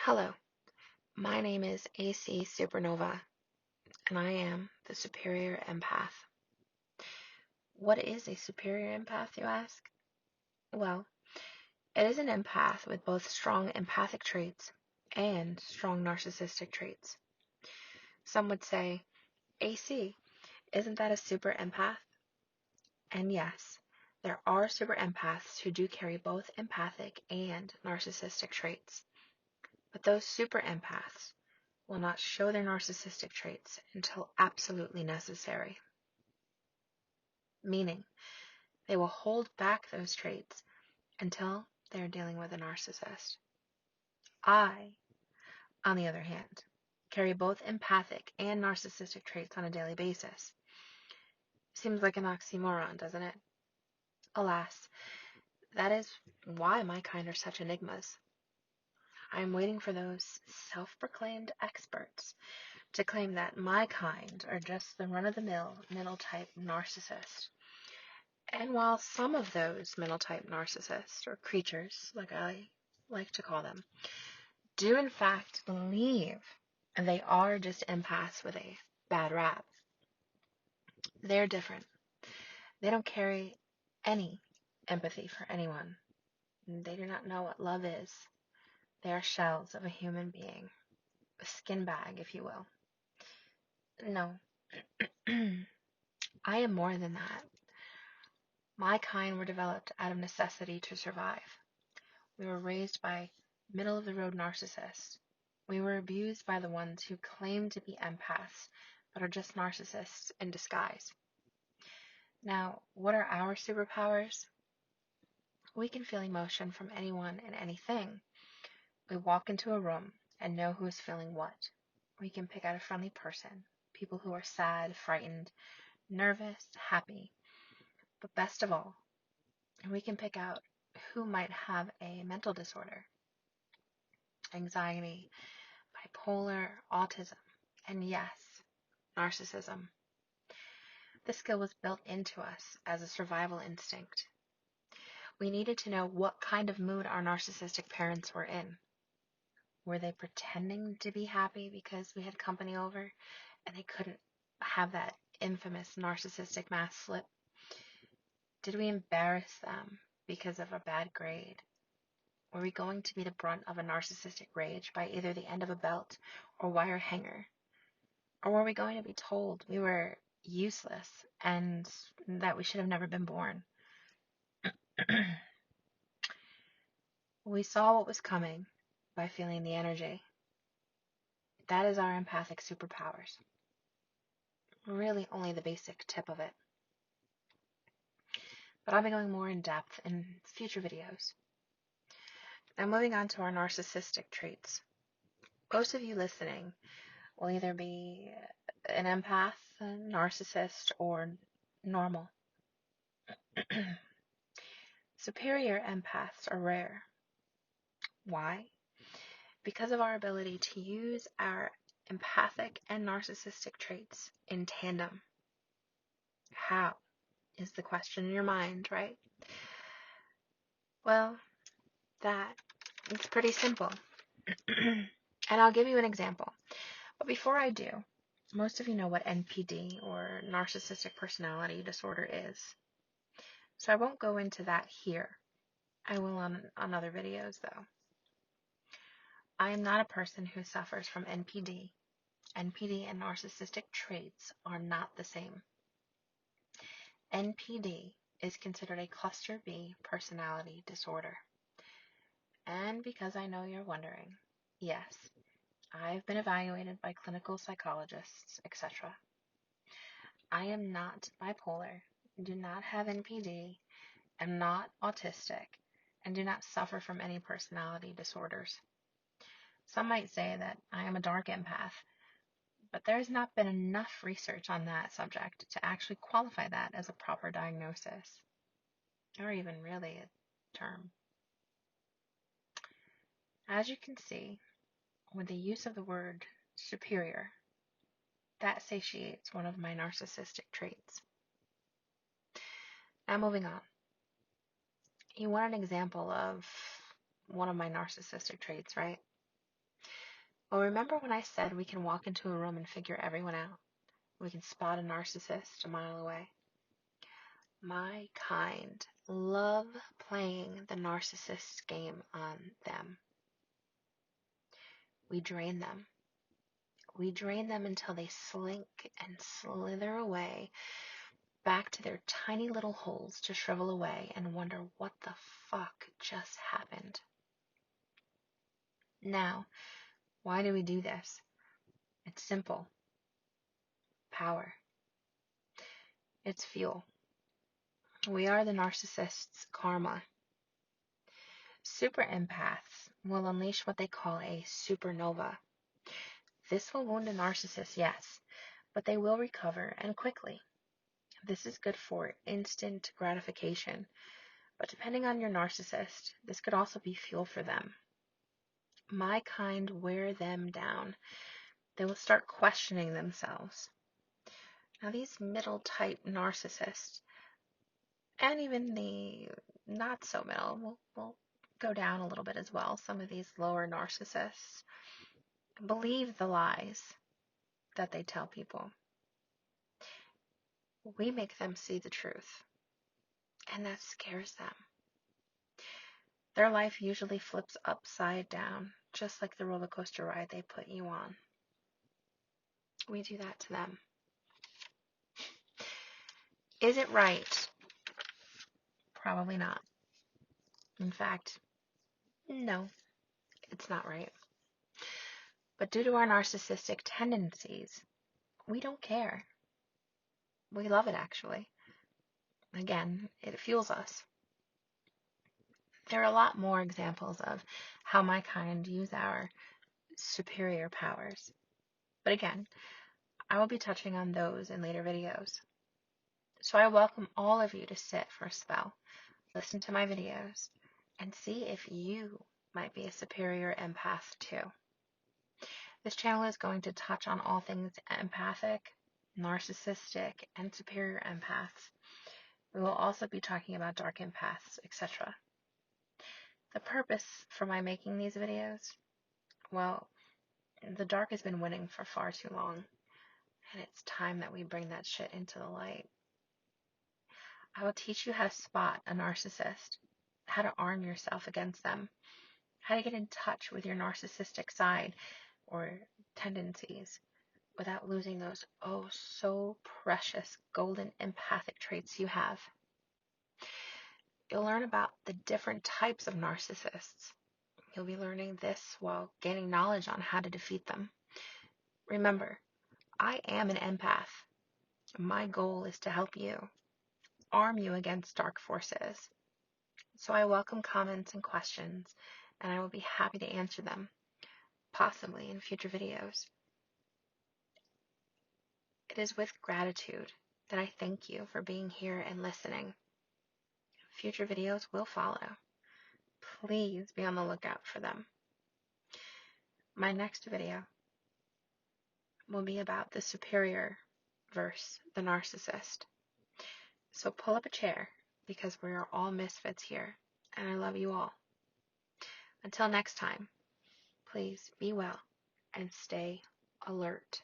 Hello, my name is AC Supernova, and I am the Superior Empath. What is a Superior Empath, you ask? Well, it is an empath with both strong empathic traits and strong narcissistic traits. Some would say, AC, isn't that a super empath? And yes, there are super empaths who do carry both empathic and narcissistic traits. But those super empaths will not show their narcissistic traits until absolutely necessary. Meaning, they will hold back those traits until they are dealing with a narcissist. I, on the other hand, carry both empathic and narcissistic traits on a daily basis. Seems like an oxymoron, doesn't it? Alas, that is why my kind are such enigmas. I am waiting for those self-proclaimed experts to claim that my kind are just the run-of-the-mill middle-type narcissist. And while some of those middle-type narcissists, or creatures, like I like to call them, do in fact believe they are just empaths with a bad rap, they're different. They don't carry any empathy for anyone. They do not know what love is. They are shells of a human being, a skin bag, if you will. No, I am more than that. My kind were developed out of necessity to survive. We were raised by middle-of-the-road narcissists. We were abused by the ones who claim to be empaths, but are just narcissists in disguise. Now, what are our superpowers? We can feel emotion from anyone and anything. We walk into a room and know who is feeling what. We can pick out a friendly person, people who are sad, frightened, nervous, happy. But best of all, we can pick out who might have a mental disorder, anxiety, bipolar, autism, and yes, narcissism. This skill was built into us as a survival instinct. We needed to know what kind of mood our narcissistic parents were in. Were they pretending to be happy because we had company over and they couldn't have that infamous narcissistic mask slip? Did we embarrass them because of a bad grade? Were we going to be the brunt of a narcissistic rage by either the end of a belt or wire hanger? Or were we going to be told we were useless and that we should have never been born? We saw what was coming by feeling the energy. That is our empathic superpowers. Really only the basic tip of it. But I'll be going more in depth in future videos. Now moving on to our narcissistic traits. Most of you listening will either be an empath, a narcissist, or normal. Superior empaths are rare. Why? Because of our ability to use our empathic and narcissistic traits in tandem. How is the question in your mind, right? Well, it's pretty simple. And I'll give you an example. But before I do, most of you know what NPD, or narcissistic personality disorder, is. So I won't go into that here. I will on other videos, though. I am not a person who suffers from NPD. NPD and narcissistic traits are not the same. NPD is considered a cluster B personality disorder. And because I know you're wondering, yes, I've been evaluated by clinical psychologists, etc. I am not bipolar, do not have NPD, am not autistic, and do not suffer from any personality disorders. Some might say that I am a dark empath, but there has not been enough research on that subject to actually qualify that as a proper diagnosis, or even really a term. As you can see, with the use of the word superior, that satiates one of my narcissistic traits. Now moving on. You want an example of one of my narcissistic traits, right? Well, remember when I said we can walk into a room and figure everyone out? We can spot a narcissist a mile away. My kind love playing the narcissist game on them. We drain them. We drain them until they slink and slither away back to their tiny little holes to shrivel away and wonder what the fuck just happened. Now, why do we do this? It's simple. Power. It's fuel. We are the narcissist's karma. Super empaths will unleash what they call a supernova. This will wound a narcissist, yes, but they will recover, and quickly. This is good for instant gratification, but depending on your narcissist, this could also be fuel for them. My kind wear them down. They will start questioning themselves. Now, these middle type narcissists, and even the not so middle, will go down a little bit as well. Some of these lower narcissists believe the lies that they tell people. We make them see the truth, and that scares them. Their life usually flips upside down, just like the roller coaster ride they put you on. We do that to them. Is it right? Probably not. In fact, no, it's not right. But due to our narcissistic tendencies, we don't care. We love it, actually. Again, it fuels us. There are a lot more examples of how my kind use our superior powers. But again, I will be touching on those in later videos. So I welcome all of you to sit for a spell, listen to my videos, and see if you might be a superior empath too. This channel is going to touch on all things empathic, narcissistic, and superior empaths. We will also be talking about dark empaths, etc. The purpose for my making these videos? Well, the dark has been winning for far too long, and it's time that we bring that shit into the light. I will teach you how to spot a narcissist, how to arm yourself against them, how to get in touch with your narcissistic side or tendencies without losing those oh so precious golden empathic traits you have. You'll learn about the different types of narcissists. You'll be learning this while gaining knowledge on how to defeat them. Remember, I am an empath. My goal is to help you, arm you against dark forces. So I welcome comments and questions, and I will be happy to answer them, possibly in future videos. It is with gratitude that I thank you for being here and listening. Future videos will follow. Please be on the lookout for them. My next video will be about the superior versus the narcissist. So pull up a chair, because we are all misfits here, and I love you all. Until next time, please be well and stay alert.